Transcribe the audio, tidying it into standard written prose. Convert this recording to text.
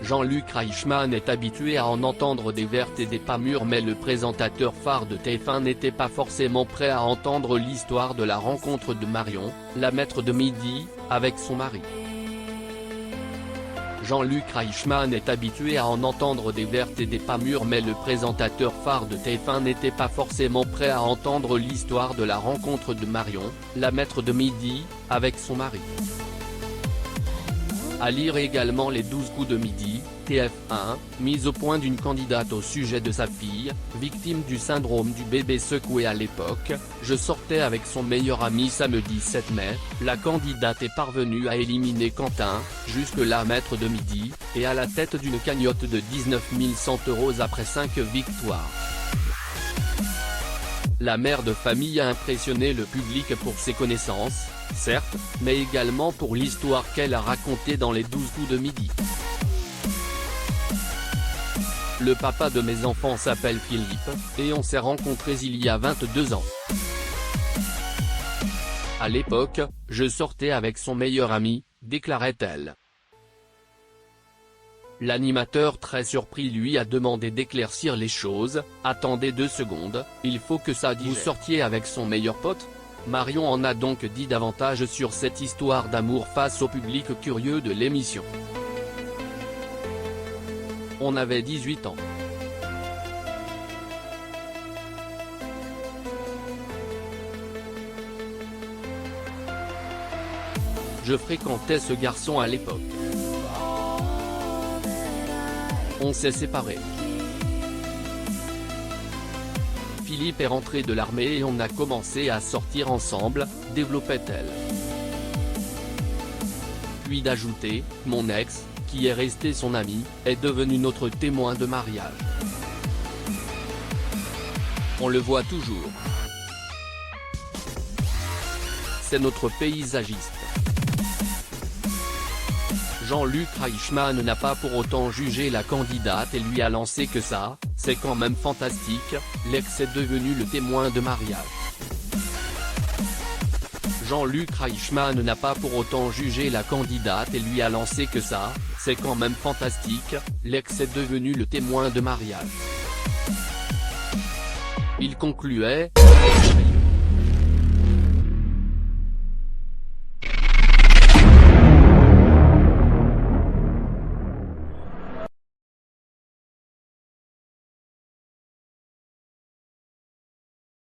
Jean-Luc Reichmann est habitué à en entendre des vertes et des pas mûres, mais le présentateur phare de TF1 n'était pas forcément prêt à entendre l'histoire de la rencontre de Marion, la maître de midi, avec son mari. Jean-Luc Reichmann est habitué à en entendre des vertes et des pas mûres, mais le présentateur phare de TF1 n'était pas forcément prêt à entendre l'histoire de la rencontre de Marion, la maître de midi, avec son mari. À lire également les 12 coups de midi, TF1, mise au point d'une candidate au sujet de sa fille, victime du syndrome du bébé secoué à l'époque. Je sortais avec son meilleur ami samedi 7 mai, la candidate est parvenue à éliminer Quentin, jusque-là maître de midi, et à la tête d'une cagnotte de 19 100 € après 5 victoires. La mère de famille a impressionné le public pour ses connaissances, certes, mais également pour l'histoire qu'elle a racontée dans les 12 coups de midi. Le papa de mes enfants s'appelle Philippe, et on s'est rencontrés il y a 22 ans. À l'époque, je sortais avec son meilleur ami, déclarait-elle. L'animateur très surpris lui a demandé d'éclaircir les choses. Attendez 2 secondes, il faut que ça dise. Vous sortiez avec son meilleur pote ? Marion en a donc dit davantage sur cette histoire d'amour face au public curieux de l'émission. On avait 18 ans. Je fréquentais ce garçon à l'époque. On s'est séparés. Philippe est rentré de l'armée et on a commencé à sortir ensemble, développait-elle. Puis d'ajouter, mon ex, qui est resté son ami, est devenu notre témoin de mariage. On le voit toujours. C'est notre paysagiste. Jean-Luc Reichmann n'a pas pour autant jugé la candidate et lui a lancé que ça, c'est quand même fantastique, l'ex est devenu le témoin de mariage. Jean-Luc Reichmann n'a pas pour autant jugé la candidate et lui a lancé que ça, c'est quand même fantastique, l'ex est devenu le témoin de mariage. Il concluait.